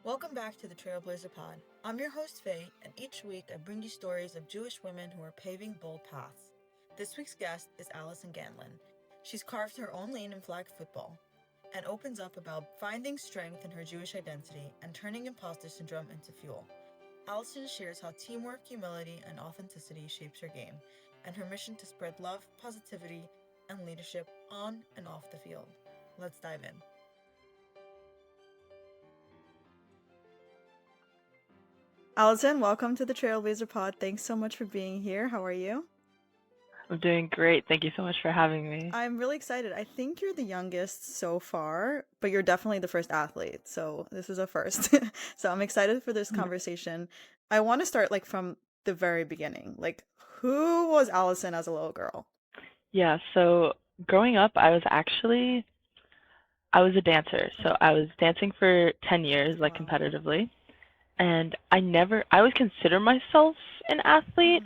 Welcome back to the TrailBLAZER Pod. I'm your host, Faye, and each week I bring you stories of Jewish women who are paving bold paths. This week's guest is Allison Gandlin. She's carved her own lane in flag football and opens up about finding strength in her Jewish identity and turning imposter syndrome into fuel. Allison shares how teamwork, humility, and authenticity shapes her game, and her mission to spread love, positivity, and leadership on and off the field. Let's dive in. Allison, welcome to the TrailBLAZER Pod. Thanks so much for being here. How are you? I'm doing great. Thank you so much for having me. I'm really excited. I think you're the youngest so far, but you're definitely the first athlete. So this is a first. So I'm excited for this conversation. I want to start from the very beginning. Who was Allison as a little girl? Yeah, so growing up, I was a dancer. So I was dancing for 10 years, like Wow. competitively. And I always consider myself an athlete,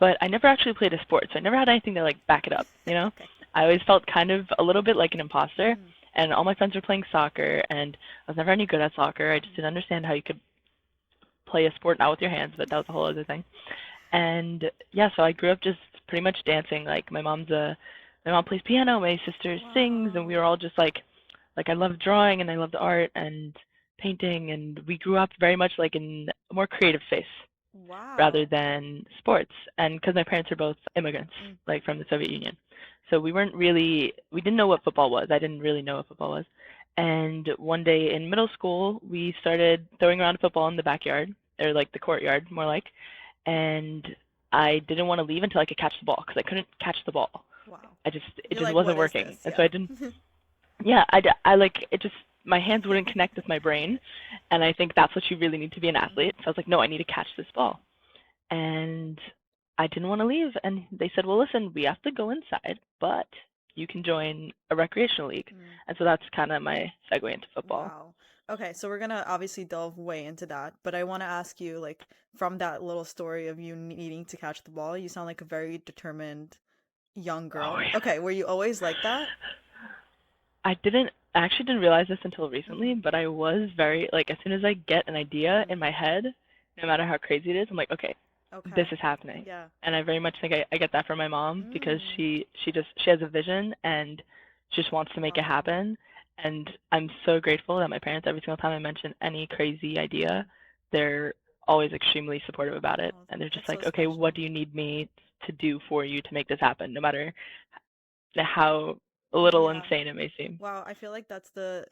but I never actually played a sport. So I never had anything to back it up, you know? Okay. I always felt kind of a little bit like an imposter. And all my friends were playing soccer, and I was never any good at soccer. I just didn't understand how you could play a sport not with your hands, but that was a whole other thing. And yeah, so I grew up just pretty much dancing. My mom plays piano, my sister sings, and we were all just like I loved drawing and I loved art and painting, and we grew up very much like in a more creative space rather Wow. than sports. And because my parents are both immigrants, like from the Soviet Union, so we didn't know what football was. I didn't really know what football was. And one day in middle school, we started throwing around a football in the backyard, or like the courtyard, more like, and I didn't want to leave until I could catch the ball because I couldn't catch the ball. Wow. It You're just like, wasn't what is working, this? and so Yeah. I didn't. Yeah, I like it. Just my hands wouldn't connect with my brain, and I think that's what you really need to be an athlete. So I was like, no, I need to catch this ball, and I didn't want to leave. And they said, well, listen, we have to go inside, but you can join a recreational league. And so that's kind of my segue into football. Wow. Okay, so we're gonna obviously delve way into that, but I want to ask you, from that little story of you needing to catch the ball, you sound like a very determined young Oh girl. yeah. Okay, were you always like that? I actually didn't realize this until recently, but I was very like as soon as I get an idea in my head, no matter how crazy it is, I'm like, okay, this Okay. is happening. Yeah. And I very much think I get that from my mom because Mm. she has a vision and just wants to make it Wow. happen. And I'm so grateful that my parents, every single time I mention any crazy idea, they're always extremely supportive about it. Oh, And they're just that's so like, okay, what special. do you need me to do for you to make this happen, no matter how little Yeah. insane it may seem. Wow, I feel like that's the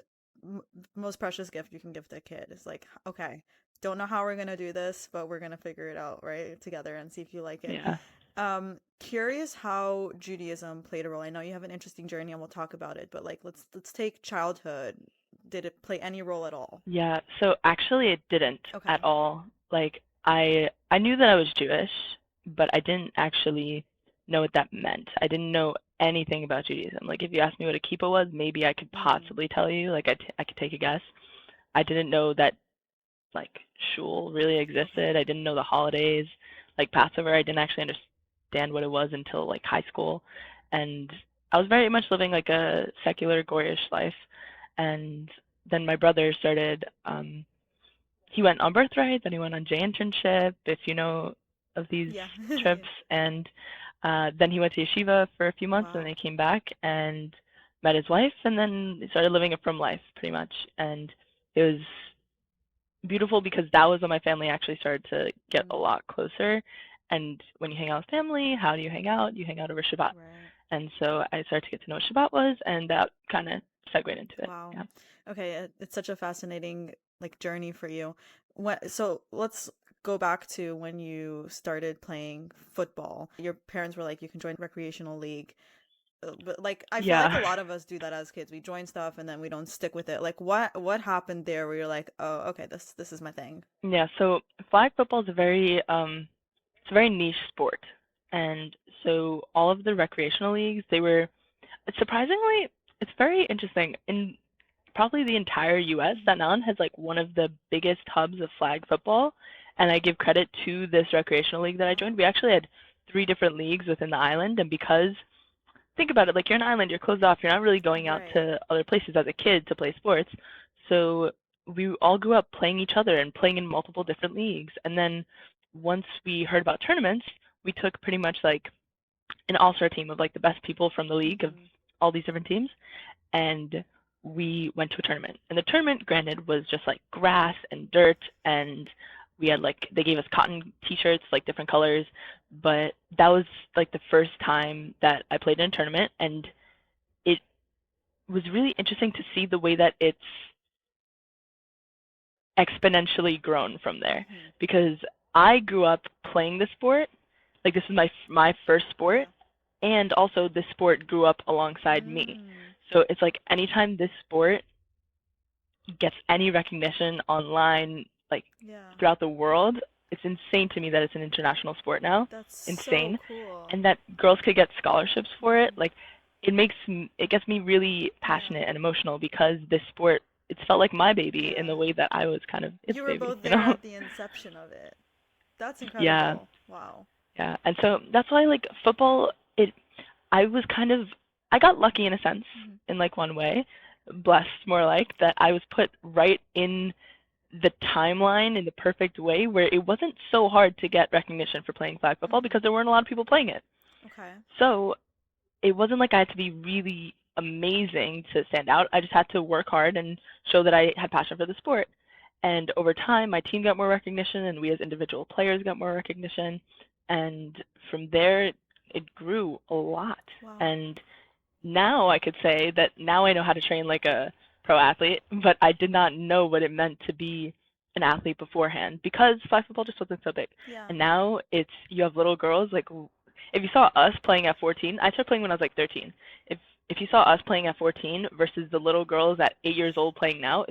m most precious gift you can give to a kid. It's like, okay, don't know how we're gonna do this, but we're gonna figure it out, right, together and see if you like it. Yeah. Curious how Judaism played a role. I know you have an interesting journey and we'll talk about it, but let's take childhood. Did it play any role at all? Yeah, so actually it didn't Okay. at all. Like I knew that I was Jewish, but I didn't actually know what that meant. I didn't know anything about Judaism. Like if you asked me what a kippah was, maybe I could possibly tell you. I could take a guess. I didn't know that like shul really Okay. existed. I didn't know the holidays, like Passover. I didn't actually understand what it was until like high school, and I was very much living like a secular Goyish life. And then my brother started. He went on birthright, then he went on J internship, if you know of these Yeah. trips, and then he went to yeshiva for a few months, and then Wow. he came back and met his wife, and then he started living a frum life pretty much, and it was beautiful because that was when my family actually started to get a lot closer. And when you hang out with family, how do you hang out? You hang out over Shabbat. Right. And so I started to get to know what Shabbat was, and that kind of segued into it. Wow. Yeah. Okay, it's such a fascinating journey for you. So let's go back to when you started playing football. Your parents were like, you can join recreational league. But I feel like a Yeah. lot of us do that as kids. We join stuff and then we don't stick with it. What happened there where you're like, oh, okay, this is my thing. Yeah. So flag football is it's a very niche sport, and so all of the recreational leagues they were surprisingly it's very interesting in probably the entire US. Staten Island has like one of the biggest hubs of flag football, and I give credit to this recreational league that I joined. Wow. We actually had three different leagues within the island, and because think about it, like you're an island, you're closed off, you're not really going out Right. to other places as a kid to play sports. So we all grew up playing each other and playing in multiple different leagues. And then once we heard about tournaments, we took pretty much like an all-star team of like the best people from the league of all these different teams, and we went to a tournament. And the tournament, granted, was just like grass and dirt, and we had like they gave us cotton t-shirts, like different colors, but that was like the first time that I played in a tournament, and it was really interesting to see the way that it's exponentially grown from there, because I grew up playing the sport, like this is my first sport, and also this sport grew up alongside me. So it's like anytime this sport gets any recognition online, like throughout the world, it's insane to me that it's an international sport now. That's insane. So cool. And that girls could get scholarships for it. Like it gets me really passionate and emotional, because this sport, it's felt like my baby in the way that I was kind of its you were baby. both there at the inception of it. That's incredible. Yeah. Wow. Yeah, and so that's why like football, I was kind of, I got lucky in a sense, in like one way, blessed more like, that I was put right in the timeline in the perfect way where it wasn't so hard to get recognition for playing flag football because there weren't a lot of people playing it. Okay. So it wasn't like I had to be really amazing to stand out. I just had to work hard and show that I had passion for the sport. And over time, my team got more recognition, and we as individual players got more recognition. And from there, it grew a lot. Wow. And now I could say that now I know how to train like a pro athlete, but I did not know what it meant to be an athlete beforehand, because flag football just wasn't so big. Yeah. And now you have little girls, like if you saw us playing at 14, I started playing when I was like 13. If you saw us playing at 14 versus the little girls at 8 years old playing now,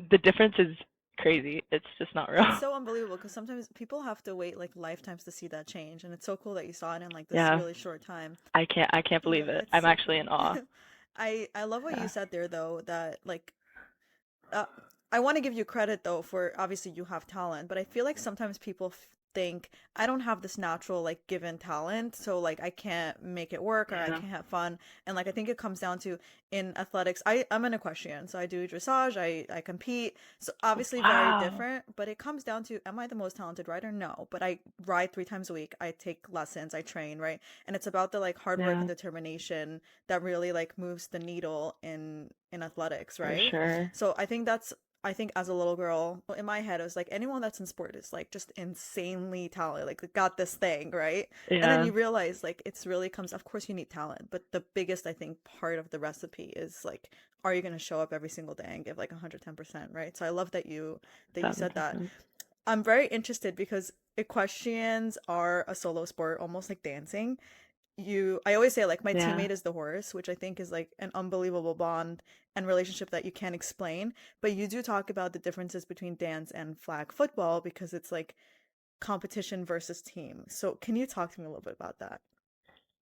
the difference is crazy. It's just not real. It's so unbelievable, because sometimes people have to wait like lifetimes to see that change, and it's so cool that you saw it in like this really short time. I can't believe it. I'm so actually in awe. I love what you said there, though, that like I want to give you credit though for, obviously you have talent, but I feel like sometimes people think I don't have this natural like given talent, so like I can't make it work, or I can't have fun. And like I think it comes down to, in athletics, I'm an equestrian, so I do dressage, I compete, so obviously very different, but it comes down to, am I the most talented rider? No, but I ride 3 times a week, I take lessons, I train, right? And it's about the like hard work and determination that really like moves the needle in athletics, right? For sure. So I think as a little girl, in my head, it was like anyone that's in sport is like just insanely talented, like got this thing, right? Yeah. And then you realize like it's really comes, of course you need talent, but the biggest, I think, part of the recipe is like, are you going to show up every single day and give like 110%, right? So I love that you said that. I'm very interested because equestrians are a solo sport, almost like dancing. I always say like my teammate is the horse, which I think is like an unbelievable bond and relationship that you can't explain. But you do talk about the differences between dance and flag football, because it's like competition versus team. So can you talk to me a little bit about that?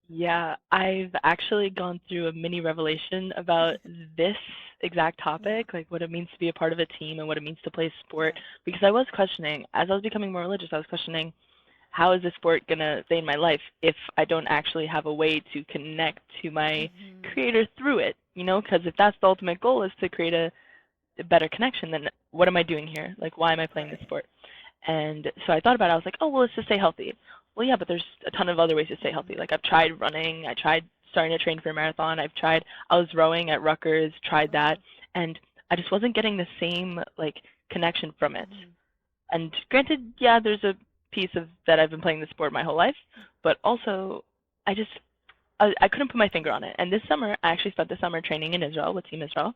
Yeah, I've actually gone through a mini revelation about this exact topic, like what it means to be a part of a team and what it means to play sport, because I was questioning, as I was becoming more religious, I was questioning, how is this sport going to stay in my life if I don't actually have a way to connect to my creator through it? You know, because if that's the ultimate goal, is to create a better connection, then what am I doing here? Like, why am I playing this sport? And so I thought about it. I was like, oh, well, it's to stay healthy. Well, yeah, but there's a ton of other ways to stay healthy. Like, I've tried running. I tried starting to train for a marathon. I was rowing at Rutgers, tried that, and I just wasn't getting the same, like, connection from it. And granted, yeah, there's a piece of that I've been playing the sport my whole life, but also I couldn't put my finger on it. And this summer, I actually spent the summer training in Israel with Team Israel,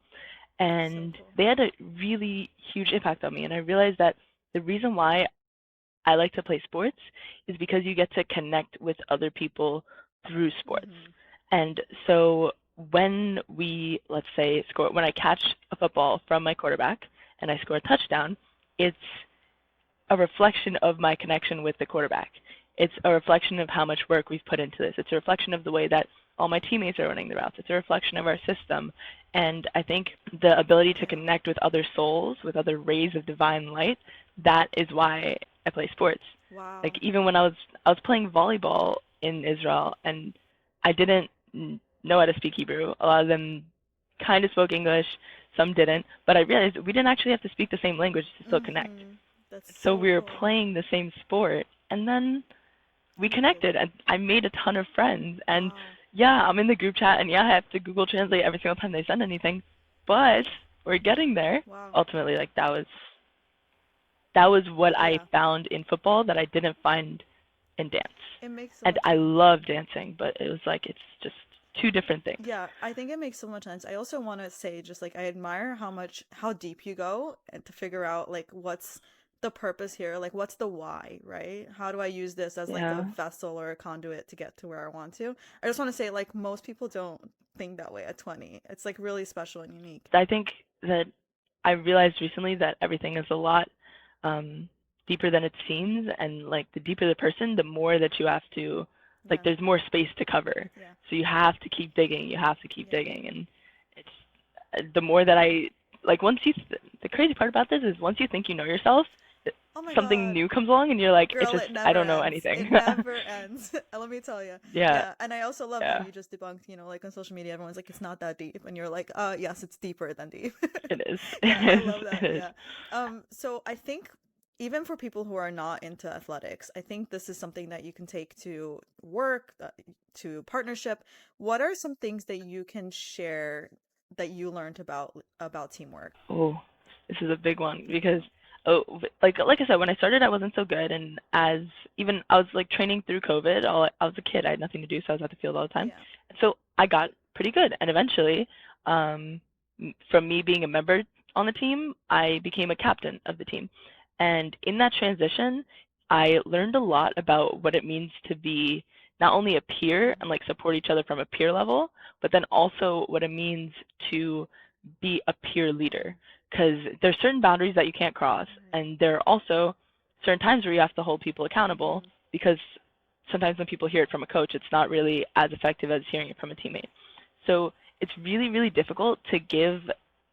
and they had a really huge impact on me. And I realized that the reason why I like to play sports is because you get to connect with other people through sports. And so when let's say, when I catch a football from my quarterback and I score a touchdown, it's a reflection of my connection with the quarterback. It's a reflection of how much work we've put into this. It's a reflection of the way that all my teammates are running the routes. It's a reflection of our system. And I think the ability to connect with other souls, with other rays of divine light, that is why I play sports. Wow. Like, even when I was playing volleyball in Israel, and I didn't know how to speak Hebrew. A lot of them kind of spoke English. some didn't, but I realized we didn't actually have to speak the same language to still connect. That's So so we were cool. playing the same sport, and then we connected, and I made a ton of friends. And Wow. yeah, I'm in the group chat, and yeah, I have to Google Translate every single time they send anything, but we're getting there. Wow. Ultimately, like that was what I Yeah. found in football that I didn't find in dance. It makes so And much I sense. love dancing, but it was like it's just two different things. Yeah, I think it makes so much sense. I also want to say just like I admire how deep you go and to figure out like what's the purpose here, like what's the why, right? How do I use this as like a Yeah. vessel or a conduit to get to where I want to? I just want to say like most people don't think that way at 20. It's like really special and unique. I think that I realized recently that everything is a lot um, deeper than it seems, and like the deeper the person, the more that you have to, like, Yeah. there's more space to cover. Yeah. So you have to keep digging. You have to keep Yeah. digging, and the more that I like, the crazy part about this is once you think you know yourself, Oh my something God. new comes along, and you're like, Girl, it I never don't know ends. anything. It never ends. Let me tell you. Yeah, Yeah, and I also love how yeah, you just debunked, like on social media, everyone's like, it's not that deep. And you're like, yes, it's deeper than deep. it is. Yeah, I It is. love that. It is. Yeah. So I think even for people who are not into athletics, I think this is something that you can take to work, to partnership. What are some things that you can share that you learned about teamwork? Oh, this is a big one because oh, like I said, when I started, I wasn't so good, and as even I was like training through COVID. I was a kid, I had nothing to do, so I was at the field all the time. Yeah. So I got pretty good, and eventually, from me being a member on the team, I became a captain of the team, and in that transition, I learned a lot about what it means to be not only a peer and like support each other from a peer level, but then also what it means to be a peer leader, because there's certain boundaries that you can't cross, and there are also certain times where you have to hold people accountable, because sometimes when people hear it from a coach, it's not really as effective as hearing it from a teammate. So it's really, really difficult to give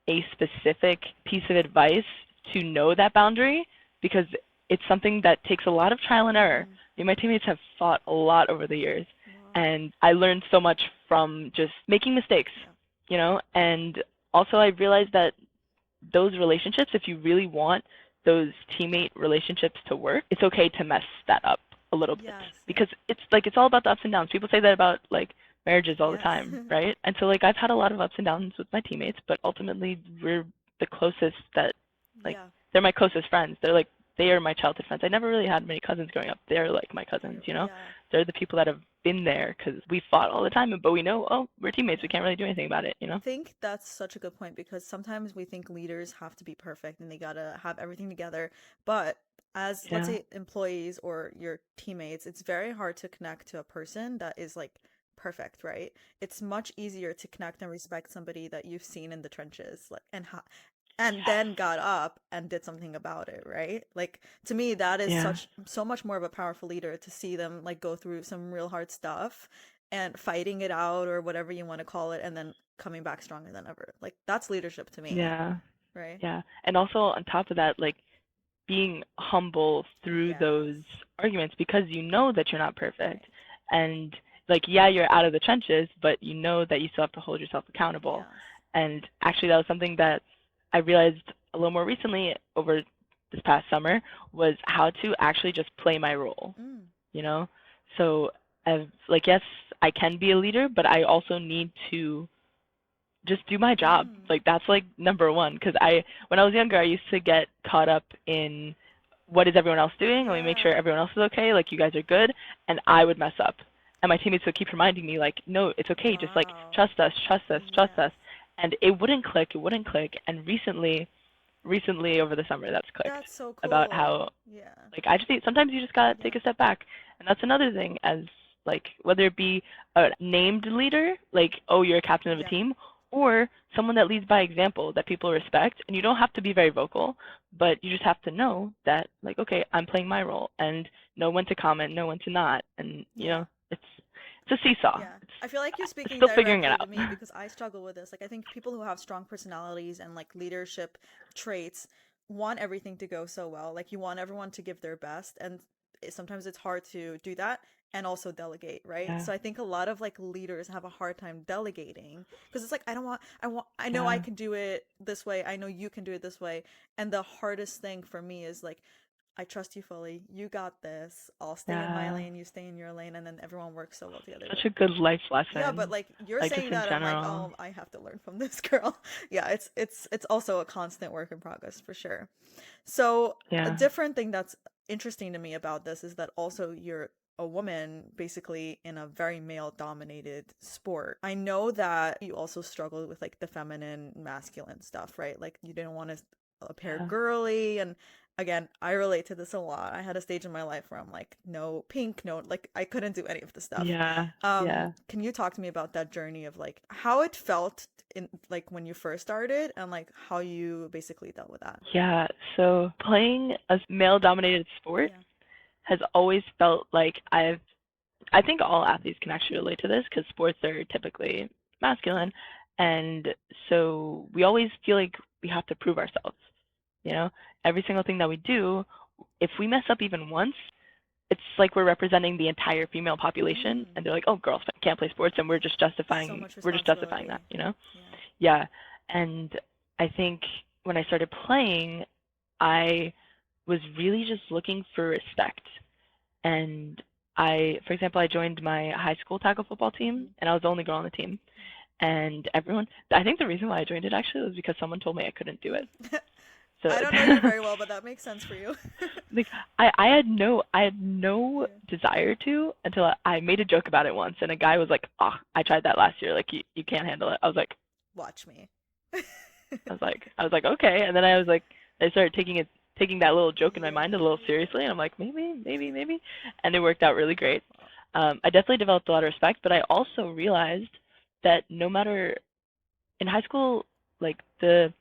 a specific piece of advice to know that boundary, because it's something that takes a lot of trial and error. Me and my teammates have fought a lot over the years, Wow. and I learned so much from just making mistakes, and also I realized that those relationships, if you really want those teammate relationships to work, it's okay to mess that up a little bit, Yes. because it's all about the ups and downs. People say that about like marriages all the Yes. time, right? And so like I've had a lot of ups and downs with my teammates, but ultimately we're the closest that like Yeah. they're my closest friends. They are my childhood friends. I never really had many cousins growing up. They're like my cousins, Yeah. They're the people that have been there because we fought all the time, but we know, oh, we're teammates. We can't really do anything about it, I think that's such a good point because sometimes we think leaders have to be perfect and they gotta have everything together. But as, let's Yeah. say, employees or your teammates, it's very hard to connect to a person that is like perfect, right? It's much easier to connect and respect somebody that you've seen in the trenches, like and then got up and did something about it, right? Like to me, that is Yeah. so much more of a powerful leader to see them like go through some real hard stuff and fighting it out or whatever you want to call it and then coming back stronger than ever. Like that's leadership to me, Yeah. right? Yeah. And also on top of that, like being humble through Yes. those arguments, because you know that you're not Right. perfect. And like, yeah, you're out of the trenches, but you know that you still have to hold yourself accountable. Yes. And actually, that was something that I realized a little more recently over this past summer, was how to actually just play my role, Mm. you know? So, like, yes, I can be a leader, but I also need to just do my job. Mm. Like that's like number one. Because when I was younger, I used to get caught up in what is everyone else doing? Let me make sure Yeah. everyone else is okay. Like you guys are good, and I would mess up. And my teammates would keep reminding me, like, no, it's okay. Just like Wow. trust us, trust us, trust Yes. us. And it wouldn't click. It wouldn't click. And recently over the summer, that's clicked. That's so About cool. how Yeah. like I just need, sometimes you just gotta Yeah. take a step back, and that's another thing. As like whether it be a named leader, like oh you're a captain of a Yeah. team, or someone that leads by example that people respect, and you don't have to be very vocal, but you just have to know that like okay I'm playing my role and know when to comment, know when to not, and Yeah. it's a seesaw. Yeah. I feel like you're It's speaking still figuring it directly to out. me because I struggle with this. Like I think people who have strong personalities and like leadership traits want everything to go so well. Like you want everyone to give their best and sometimes it's hard to do that and also delegate, right? Yeah. So I think a lot of like leaders have a hard time delegating because it's like I know I Yeah. can do it this way. I know you can do it this way. And the hardest thing for me is like I trust you fully. You got this. I'll stay in my Yeah. lane, you stay in your lane, and then everyone works so well together. Such But a good life yeah, but lesson. like you're Like just saying in that, I'm like, general. oh, I have to learn from this girl. Yeah, it's also a constant work in progress for sure. So a Yeah. different thing that's interesting to me about this is that also you're a woman basically in a very male dominated sport. I know that you also struggled with like the feminine masculine stuff, right? Like you didn't want to appear Yeah. girly, and again, I relate to this a lot. I had a stage in my life where I'm like no pink, no, like I couldn't do any of the stuff. Yeah. Yeah. Can you talk to me about that journey of like how it felt in like when you first started and like how you basically dealt with that? Yeah. So playing a male dominated sport Yeah. has always felt like I think all athletes can actually relate to this because sports are typically Yeah. masculine, and so we always feel like we have to prove ourselves. You know, every single thing that we do, if we mess up even once, it's like we're representing the entire female population, Mm. and they're like, "Oh, girls can't play sports," and So much we're just justifying that. responsibility. You know? Yeah. Yeah, and I think when I started playing, I was really just looking for respect. And for example, I joined my high school tackle football team, Hmm. and I was the only girl on the team. And I think the reason why I joined it actually was because someone told me I couldn't do it. So, I don't know you very well, but that makes sense for you. like, I had no Yeah. desire to until I made a joke about it once, and a guy was like, "Ah, I tried that last year. Like, you can't handle it." Watch me. I was like, okay. And then I started taking that little joke in my mind a Yeah. little seriously, and I'm like, maybe, and it worked out really great. Wow. I definitely developed a lot of respect, but I also realized that no matter in high school, like the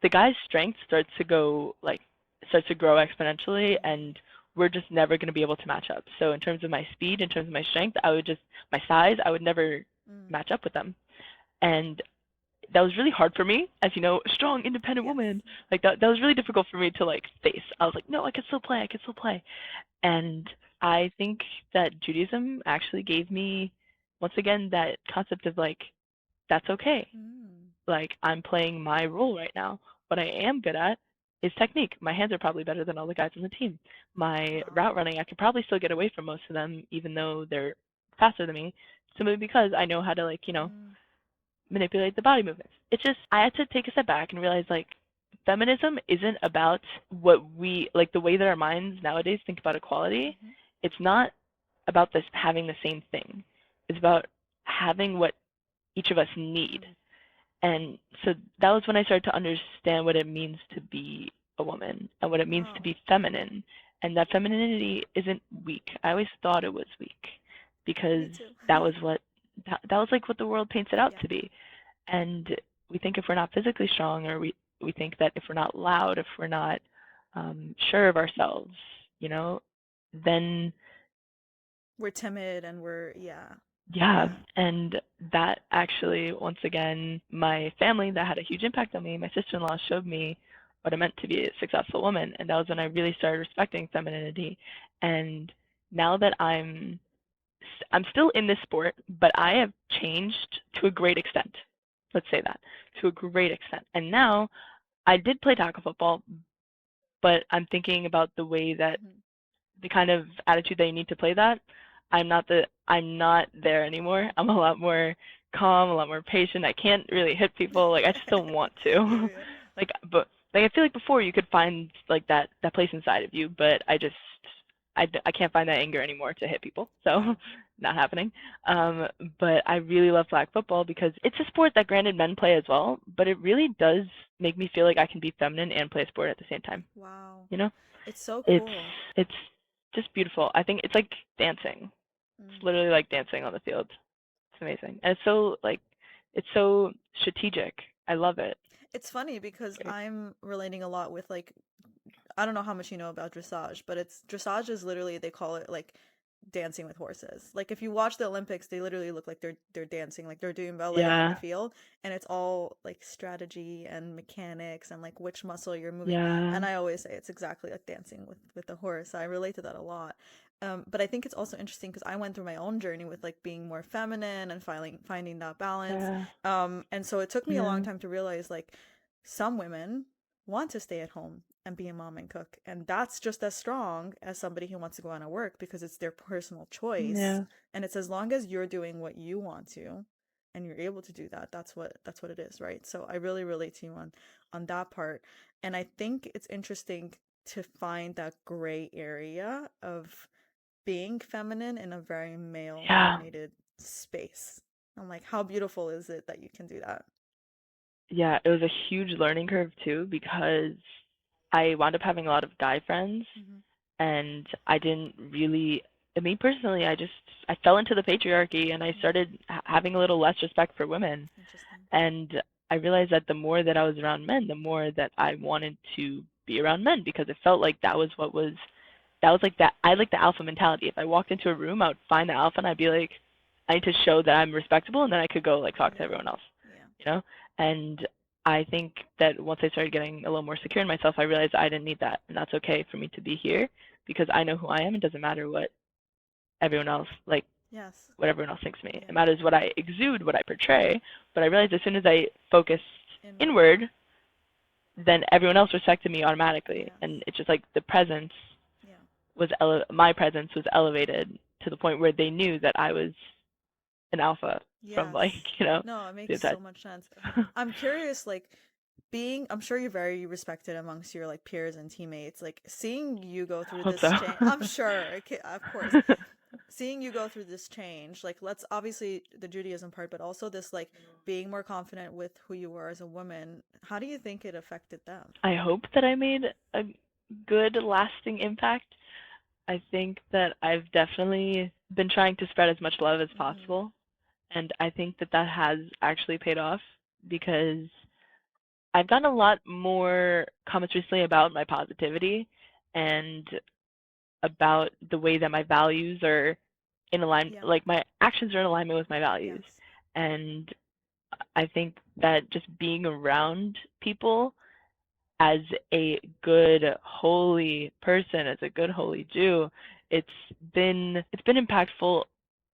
guy's strength starts to grow exponentially, Mm. and we're just never going to be able to match up. So in terms of my speed, in terms of my strength, my size, I would never Mm. match up with them. And that was really hard for me, as you know, a strong, independent Yes. woman. Like that was really difficult for me to like face. I was like, no, I can still play. And I think that Judaism actually gave me, once again, that concept of like, that's okay. Mm. Like I'm playing my role right now. What I am good at is technique. My hands are probably better than all the guys on the team. My Wow. route running, I could probably still get away from most of them, even though they're faster than me, simply because I know how to like, Mm. manipulate the body movements. It's just I had to take a step back and realize like feminism isn't about what we like the way that our minds nowadays think about equality. Mhm. It's not about this having the same thing. It's about having what each of us need. Mm. And so that was when I started to understand what it means to be a woman and what it means to Wow. be feminine. And that femininity isn't weak. I always thought it was weak because Me too. that was what that was like what the world paints it out Yeah. to be. And we think if we're not physically strong, or we think that if we're not loud, if we're not sure of ourselves, you know, then We're timid and we're yeah. yeah. Yeah. And that actually, once again, my family that had a huge impact on me, my sister-in-law showed me what it meant to be a successful woman, and that was when I really started respecting femininity. And now that I'm still in this sport, but I have changed to a great extent. Let's say that, to a great extent. And now I did play tackle football, but I'm thinking about the way that Mhm. the kind of attitude that you need to play that. I'm not there anymore. I'm a lot more calm, a lot more patient. I can't really hit people. Like I just don't want Yeah, to. yeah. But like I feel like before you could find like that place inside of you, but I can't find that anger anymore to hit people. So Yeah. not happening. Um, but I really love flag football because it's a sport that granted men play as well, but it really does make me feel like I can be feminine and play a sport at the same time. Wow. You know? It's so It's cool. it's just beautiful. I think it's like dancing. It's Mm. literally like dancing on the field. It's amazing. And it's so strategic. I love it. It's funny because Great. I'm relating a lot with like I don't know how much you know about dressage, but it's dressage is literally they call it like dancing with horses. Like if you watch the Olympics, they literally look like they're dancing, like they're doing ballet on the Yeah. field, and it's all like strategy and mechanics and like which muscle you're moving. Yeah. And I always say it's exactly like dancing with the horse. I relate to that a lot. But I think it's also interesting because I went through my own journey with like being more feminine and finding that balance. Yeah. And so it took me a long Yeah. time to realize like some women want to stay at home and be a mom and cook, and that's just as strong as somebody who wants to go out and work because it's their personal choice. Yeah. And it's as long as you're doing what you want to and you're able to do that, that's what it is, right? So I really relate to you on that part. And I think it's interesting to find that gray area of being feminine in a very male Yeah. dominated space. I'm like, how beautiful is it that you can do that? Yeah, it was a huge learning curve too because I wound up having a lot of guy friends Mm-hmm. and I didn't really me personally, I fell into the patriarchy and I Mm. started having a little less respect for women. Interesting. And I realized that the more that I was around men, the more that I wanted to be around men because it felt like that was like that I like the alpha mentality. If I walked into a room, I would find the alpha and I'd be like, I need to show that I'm respectable and then I could go like talk to Yeah. everyone else, Yeah. you know? And I think that once I started getting a little more secure in myself, I realized I didn't need that and that's okay for me to be here because I know who I am. It doesn't matter everyone else like Yes. what everyone else thinks of me. It Yeah. matters what I exude, what I portray. But I realized as soon as I focused Inward. inward, then everyone else respected me automatically. Yes. And it's just like the presence Yeah. my presence was elevated to the point where they knew that I was an alpha from Yes. like, you know, No, it the makes inside. so much sense. I'm curious, like, I'm sure you're very respected amongst your like peers and teammates. Like seeing you go through Hope this so. change, I'm sure, okay, of course, seeing you go through this change, like let's obviously the Judaism part, but also this like being more confident with who you were as a woman. How do you think it affected them? I hope that I made a good lasting impact. I think that I've definitely been trying to spread as much love as Mm-hmm. possible. And I think that that has actually paid off because I've gotten a lot more comments recently about my positivity and about the way that my values are in alignment, Yeah. like my actions are in alignment with my values. Yes. And I think that just being around people as a good holy person, as a good holy Jew, it's been impactful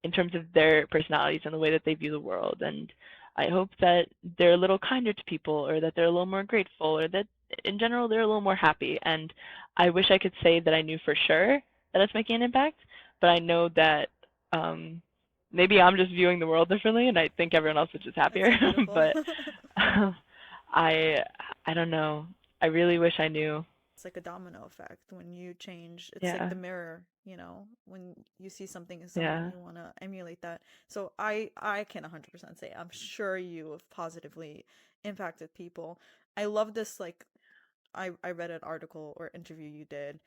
in terms of their personalities and the way that they view the world. And I hope that they're a little kinder to people, or that they're a little more grateful, or that in general they're a little more happy. And I wish I could say that I knew for sure that it's making an impact, but I know that um, maybe I'm just viewing the world differently, and I think everyone else is just That's happier. so beautiful. But I I don't know. I really wish I knew. It's like a domino effect. When you change, it's like Yeah, the mirror, when you see something in someone, yeah, you want to emulate that. So I can 100% say I'm sure you have positively impacted people. I love this, like, I read an article or interview you did,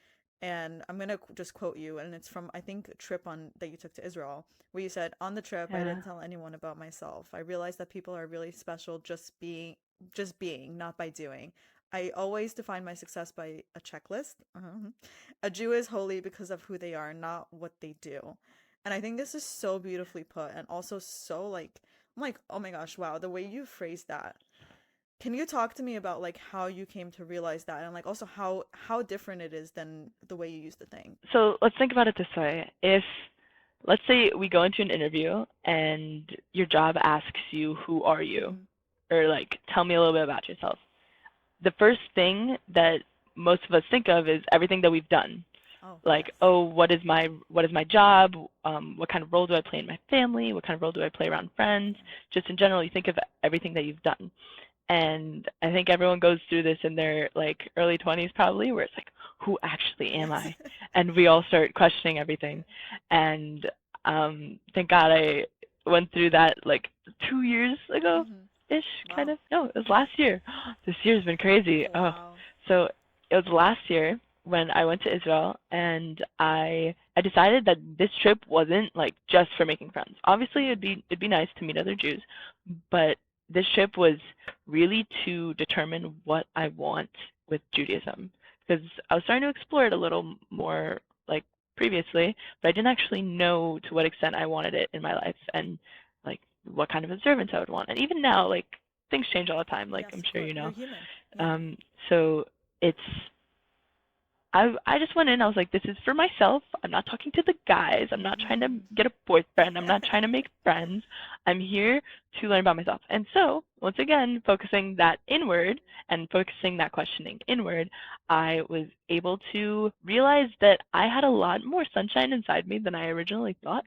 and I'm gonna just quote you, and it's from, I think, a trip on that you took to Israel, where you said, "On the trip, I yeah, didn't tell anyone about myself. I realized that people are really special just being, not by doing. I always define my success by a checklist. A Jew is holy because of who they are, not what they do." And I think this is so beautifully put, and also so like, I'm like, oh my gosh, wow, the way you phrased that. Can you talk to me about like how you came to realize that, and like also how different it is than the way you use the thing? So let's think about it this way. If, let's say we go into an interview and your job asks you, who are you? Mm-hmm. Or like, tell me a little bit about yourself. The first thing that most of us think of is everything that we've done. Oh, Like, yes. oh, what is my job? What kind of role do I play in my family? What kind of role do I play around friends? Yeah. Just in general, you think of everything that you've done. And I think everyone goes through this in their like early 20s probably, where it's like, who actually am Yes. I? And we all start questioning everything. And thank God I went through that like 2 years ago Mm-hmm. ish, kind Wow. of. No, it was last year. This year's been crazy. Oh, Oh, wow. so it was last year when I went to Israel, and I decided that this trip wasn't like just for making friends. Obviously, it'd be nice to meet other Jews, but this trip was really to determine what I want with Judaism, because I was starting to explore it a little more like previously, but I didn't actually know to what extent I wanted it in my life and like what kind of observance I would want. And even now, like things change all the time, like Yes, I'm of sure course. you You're know. human. Yeah. Um, so it's I just went in, I was like, this is for myself. I'm not talking to the guys. I'm not trying to get a boyfriend. I'm not trying to make friends. I'm here to learn about myself. And so, once again, focusing that inward and focusing that questioning inward, I was able to realize that I had a lot more sunshine inside me than I originally thought.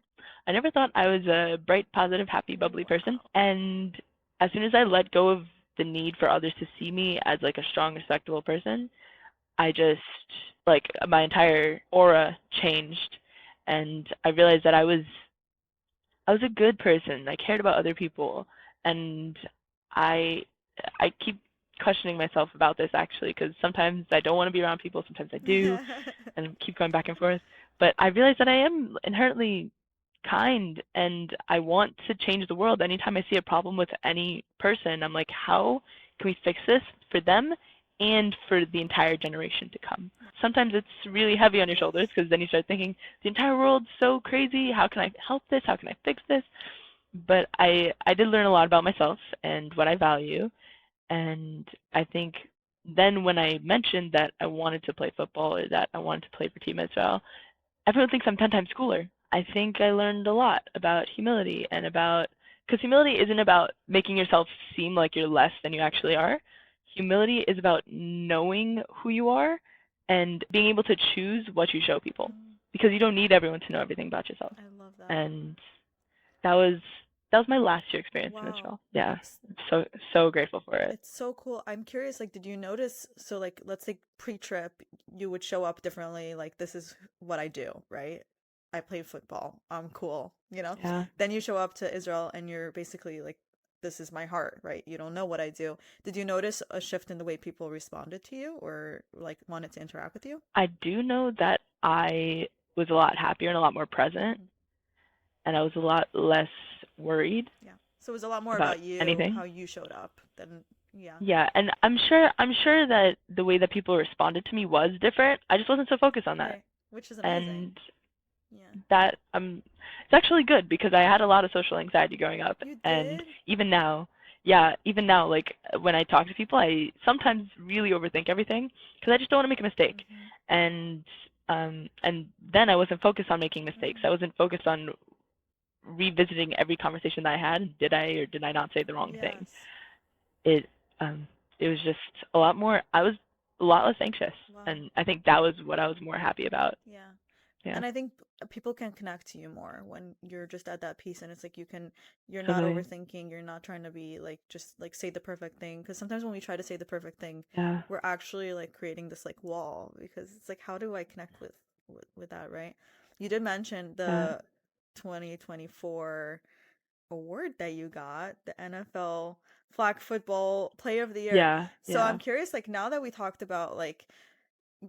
I never thought I was a bright, positive, happy, bubbly person. And as soon as I let go of the need for others to see me as like a strong, respectable person, I just, like, my entire aura changed, and I realized that I was a good person. I cared about other people, and I I keep questioning myself about this actually, because sometimes I don't want to be around people, sometimes I do, and keep going back and forth. But I realize that I am inherently kind, and I want to change the world. Anytime I see a problem with any person, I'm like, how can we fix this for them and for the entire generation to come? Sometimes it's really heavy on your shoulders because then you start thinking, the entire world's so crazy. How can I help this? How can I fix this? But I did learn a lot about myself and what I value. And I think then when I mentioned that I wanted to play football or that I wanted to play for Team Israel, everyone thinks I'm 10 times cooler. I think I learned a lot about humility and about, because humility isn't about making yourself seem like you're less than you actually are. Humility is about knowing who you are and being able to choose what you show people, because you don't need everyone to know everything about yourself. I love that. And that was my last year experience in Wow. Israel. Yeah, so grateful for it. It's so cool. I'm curious, like, did you notice, so like, let's say pre-trip, you would show up differently, like, this is what I do, right? I play football. I'm cool, you know? Yeah. Then you show up to Israel and you're basically like, this is my heart, right? You don't know what I do. Did you notice a shift in the way people responded to you or like wanted to interact with you? I do know that I was a lot happier and a lot more present, and I was a lot less worried Yeah. So it was a lot more about about you, anything. how you showed up than, yeah. Yeah, and I'm sure that the way that people responded to me was different. I just wasn't so focused on that. Right. Which is amazing. And Yeah. that it's actually good because I had a lot of social anxiety growing up. You And did? even now, yeah, even now, like when I talk to people, I sometimes really overthink everything because I just don't want to make a mistake. And then I wasn't focused on making mistakes. I wasn't focused on revisiting every conversation that I had. Did I or did I not say the wrong thing? Yes. It um it was just a lot more. I was a lot less anxious, Wow. and I think that was what I was more happy about. Yeah. Yeah, And I think people can connect to you more when you're just at that peace and it's like you're not totally. overthinking, you're not trying to be like just like say the perfect thing because sometimes when we try to say the perfect thing, Yeah, we're actually like creating this like wall because it's like how do I connect with that, right? You did mention yeah, the 2024 award that you got, the NFL Flag Football Player of the Year. yeah, So yeah, I'm curious, like now that we talked about like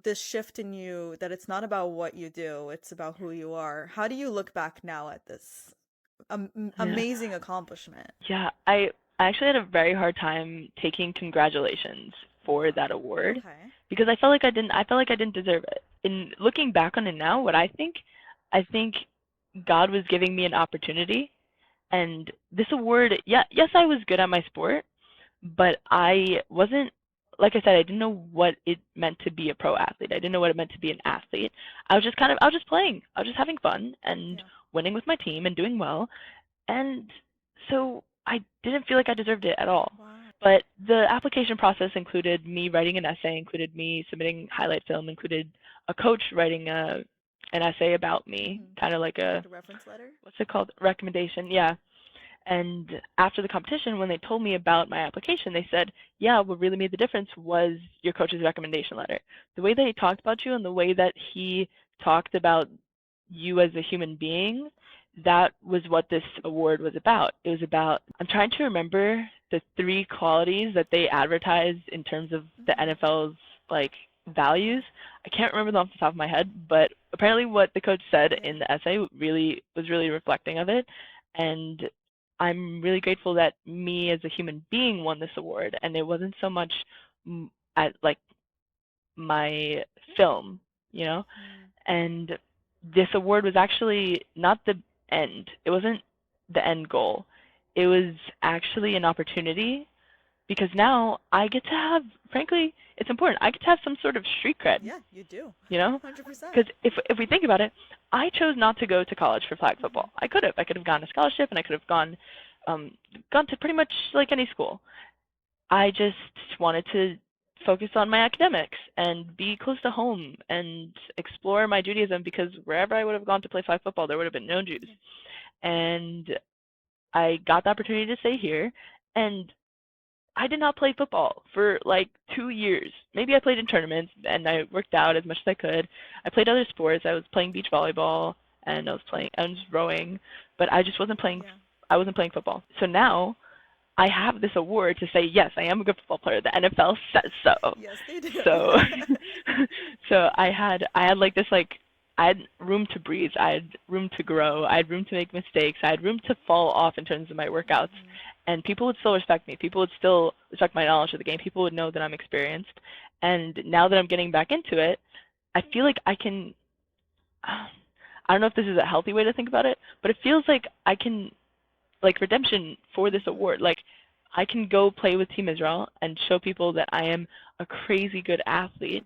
this shift in you, that it's not about what you do, it's about who you are. How do you look back now at this yeah. amazing accomplishment? Yeah, I actually had a very hard time taking congratulations for that award Okay. because I felt like I didn't deserve it. In looking back on it now, I think God was giving me an opportunity, and this award, yeah, yes, I was good at my sport, but I wasn't, like I said, I didn't know what it meant to be a pro athlete. I didn't know what it meant to be an athlete. I was just playing. I was just having fun and Yeah. winning with my team and doing well. And so I didn't feel like I deserved it at all. Wow. But the application process included me writing an essay, included me submitting highlight film, included a coach writing an essay about me, kind of like Like a reference letter? what's it called? Recommendation. Yeah. And after the competition, when they told me about my application, they said, yeah, what really made the difference was your coach's recommendation letter. The way that he talked about you and the way that he talked about you as a human being, that was what this award was about. It was about, I'm trying to remember the three qualities that they advertised in terms of the NFL's like values. I can't remember them off the top of my head, but apparently what the coach said in the essay really was really reflecting of it. And I'm really grateful that me as a human being won this award, and it wasn't so much at like my film, you know. And this award was actually not the end. It wasn't the end goal. It was actually an opportunity because now I get to have, frankly, it's important. I get to have some sort of street cred, Yeah, you do. you know? 100%. Because if we think about it, I chose not to go to college for flag Mm-hmm. football. I could have. I could have gone to scholarship, and I could have gone to pretty much like any school. I just wanted to focus on my academics and be close to home and explore my Judaism, because wherever I would have gone to play flag football, there would have been no Jews. And I got the opportunity to stay here, and I did not play football for like 2 years. Maybe I played in tournaments and I worked out as much as I could. I played other sports. I was playing beach volleyball and I was rowing, but I just wasn't playing. Yeah. I wasn't playing football. So now I have this award to say, yes, I am a good football player. The NFL says so. Yes, they do. So, so I had like this, like, I had room to breathe. I had room to grow. I had room to make mistakes. I had room to fall off in terms of my workouts. And people would still respect me. People would still respect my knowledge of the game. People would know that I'm experienced. And now that I'm getting back into it, I feel like I can, I don't know if this is a healthy way to think about it, but it feels like I can, like, redemption for this award. Like, I can go play with Team Israel and show people that I am a crazy good athlete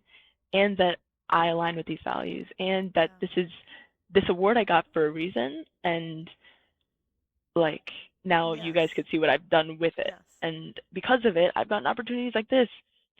and that I align with these values, and that this award I got for a reason, and like now you guys could see what I've done with it. Yes. And because of it, I've gotten opportunities like this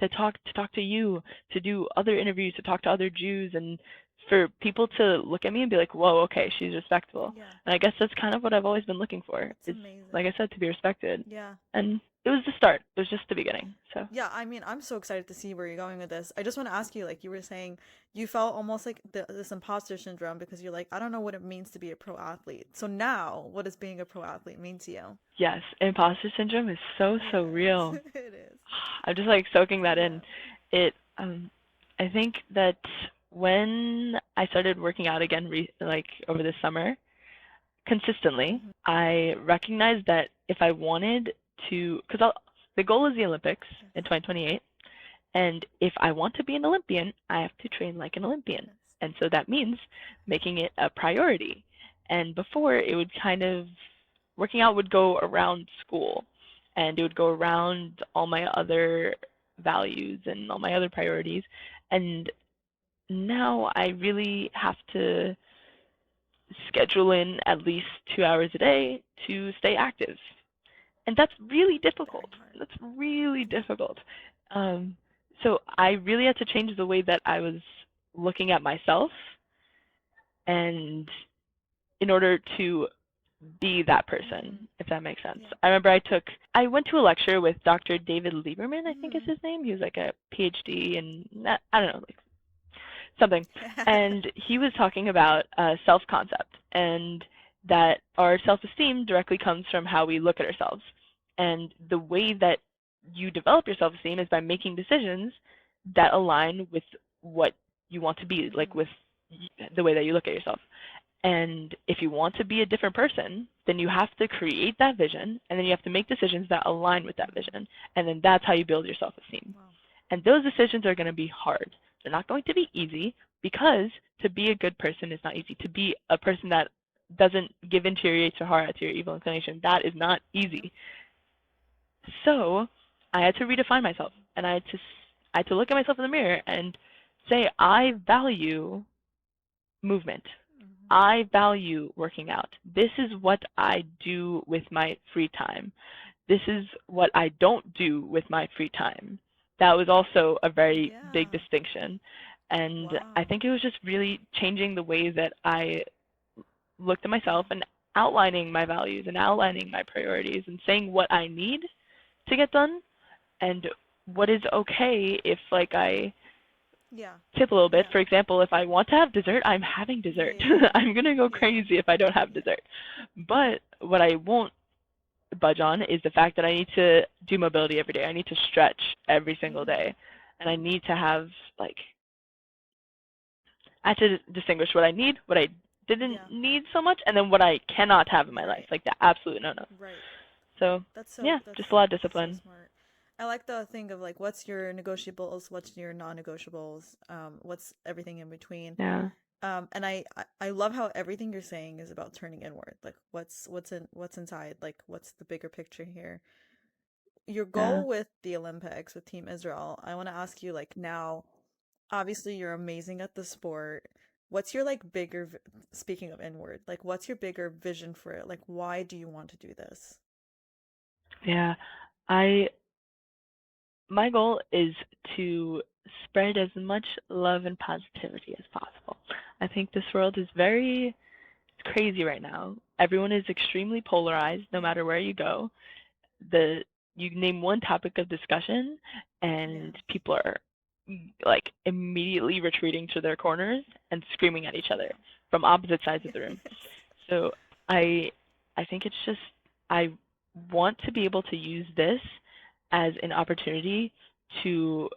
to talk to you, to do other interviews, to talk to other Jews, and for people to look at me and be like, whoa, okay, she's respectable. Yeah. And I guess that's kind of what I've always been looking for. It's is, amazing. like I said, to be respected. Yeah. And it was the start. It was just the beginning. So Yeah, I mean, I'm so excited to see where you're going with this. I just want to ask you, like you were saying, you felt almost like this imposter syndrome because you're like, I don't know what it means to be a pro athlete. So now, what does being a pro athlete mean to you? yes, imposter syndrome is so real. It is. I'm just like soaking that Yeah. in. It I think that when I started working out again like over the summer consistently, I recognized that if I wanted to, because the goal is the Olympics in 2028, and if I want to be an Olympian, I have to train like an Olympian. And so that means making it a priority. And before, it would kind of, working out would go around school, and it would go around all my other values and all my other priorities. And now I really have to schedule in at least 2 hours a day to stay active. And that's really difficult. That's really difficult. So I really had to change the way that I was looking at myself, and in order to be that person, if that makes sense. I remember I went to a lecture with Dr. David Lieberman, I think is his name. He was like a PhD in, I don't know, like something. And he was talking about self-concept, and that our self-esteem directly comes from how we look at ourselves. And the way that you develop your self-esteem is by making decisions that align with what you want to be, like with the way that you look at yourself. And if you want to be a different person, then you have to create that vision, and then you have to make decisions that align with that vision. And then that's how you build your self-esteem. Wow. And those decisions are going to be hard. They're not going to be easy, because to be a good person is not easy. To be a person that doesn't give in to your yates or heart, to your evil inclination, that is not easy. So I had to redefine myself, and I had to look at myself in the mirror and say, I value movement. I value working out. This is what I do with my free time. This is what I don't do with my free time. That was also a very big distinction. And I think it was just really changing the way that I looked at myself and outlining my values and outlining my priorities and saying what I need to get done and what is okay if, like, I tip a little bit. For example, if I want to have dessert, I'm having dessert. I'm going to go crazy if I don't have dessert. But what I won't budge on is the fact that I need to do mobility every day. I need to stretch every single day. And I need to have, like, I have to distinguish what I need, what I didn't need so much, and then what I cannot have in my life, like the absolute no-no. Right. So, just a lot of discipline. So smart. I like the thing of, like, what's your negotiables, what's your non-negotiables, what's everything in between. Yeah. And I love how everything you're saying is about turning inward. Like, what's inside? Like, what's the bigger picture here? your goal with the Olympics with Team Israel, I want to ask you like now, obviously you're amazing at the sport. What's your like speaking of inward, like what's your bigger vision for it? Like why do you want to do this? Yeah. I My goal is to spread as much love and positivity as possible. I think this world is very crazy right now. Everyone is extremely polarized no matter where you go. The You name one topic of discussion and people are like immediately retreating to their corners and screaming at each other from opposite sides of the room. So I I think it's just I want to be able to use this as an opportunity to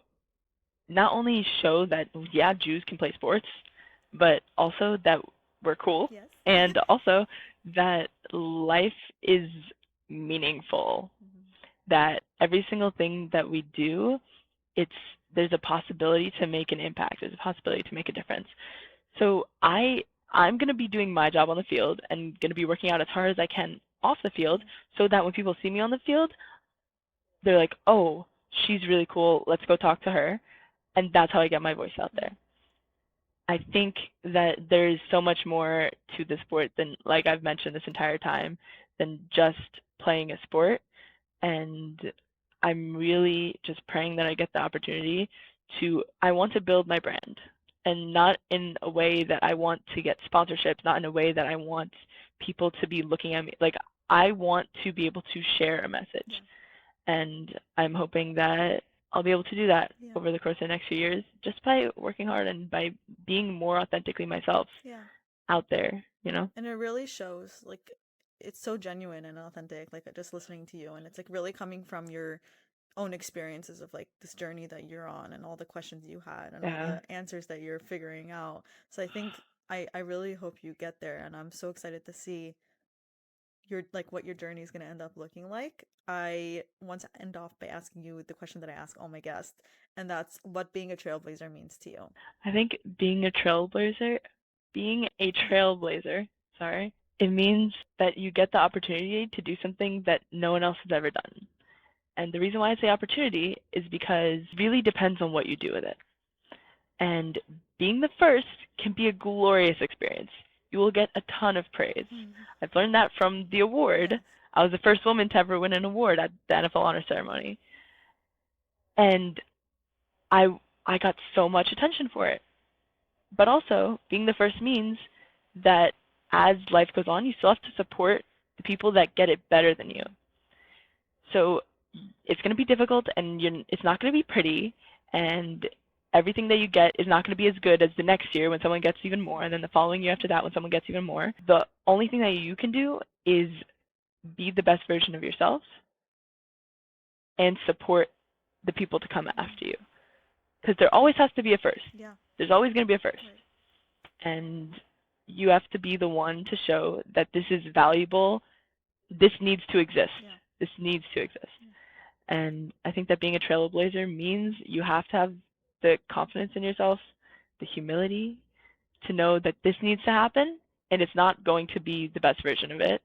not only show that yeah, Jews can play sports, but also that we're cool Yes. and also that life is meaningful. That every single thing that we do, it's there's a possibility to make an impact. There's a possibility to make a difference. So I'm going to be doing my job on the field and going to be working out as hard as I can off the field so that when people see me on the field, they're like, "Oh, she's really cool. Let's go talk to her." And that's how I get my voice out there. I think that there's so much more to the sport than, like I've mentioned this entire time, than just playing a sport. And I'm really just praying that I get the opportunity I want to build my brand. And not in a way that I want to get sponsorships, not in a way that I want people to be looking at me. Like, I want to be able to share a message. And I'm hoping that I'll be able to do that over the course of the next few years just by working hard and by being more authentically myself out there, you know? And it really shows, like, it's so genuine and authentic, like, just listening to you. And it's, like, really coming from your own experiences of, like, this journey that you're on and all the questions you had and all the answers that you're figuring out. So I think I really hope you get there. And I'm so excited to see what your journey is going to end up looking like. I want to end off by asking you the question that I ask all my guests, and that's what being a trailblazer means to you. I think being a trailblazer, sorry, it means that you get the opportunity to do something that no one else has ever done. And the reason why I say opportunity is because it really depends on what you do with it. And being the first can be a glorious experience. You will get a ton of praise. I've learned that from the award. I was the first woman to ever win an award at the NFL Honor Ceremony. And I got so much attention for it. But also, being the first means that as life goes on, you still have to support the people that get it better than you. So it's going to be difficult, and it's not going to be pretty, and everything that you get is not going to be as good as the next year when someone gets even more, and then the following year after that when someone gets even more. The only thing that you can do is be the best version of yourself and support the people to come after you. Because there always has to be a first. There's always going to be a first. And you have to be the one to show that this is valuable. This needs to exist. This needs to exist. And I think that being a trailblazer means you have to have the confidence in yourself, the humility to know that this needs to happen, and it's not going to be the best version of it,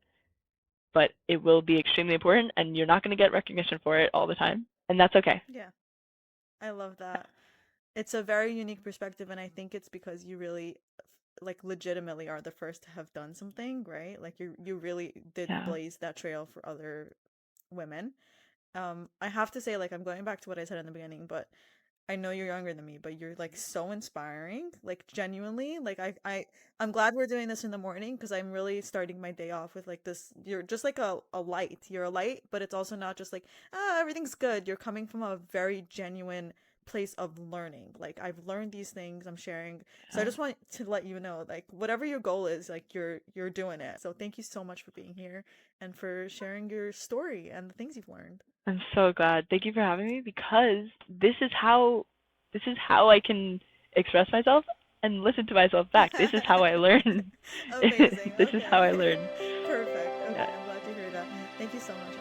but it will be extremely important, and you're not going to get recognition for it all the time, and that's okay. Yeah, I love that. It's a very unique perspective, and I think it's because you really, like, legitimately are the first to have done something, right? Like, you really did blaze that trail for other women. I have to say, like, I'm going back to what I said in the beginning, but I know you're younger than me, but you're like so inspiring, like genuinely. Like I'm glad we're doing this in the morning because I'm really starting my day off with like this. You're just like a light. You're a light, but it's also not just like, everything's good. You're coming from a very genuine place of learning. Like I've learned these things, I'm sharing. So I just want to let you know, like whatever your goal is, like you're doing it. So thank you so much for being here and for sharing your story and the things you've learned. I'm so glad. Thank you for having me because this is how I can express myself and listen to myself back. This is how I learn. Amazing. This is how I learn. Perfect. Okay, I'm glad to hear that. Thank you so much.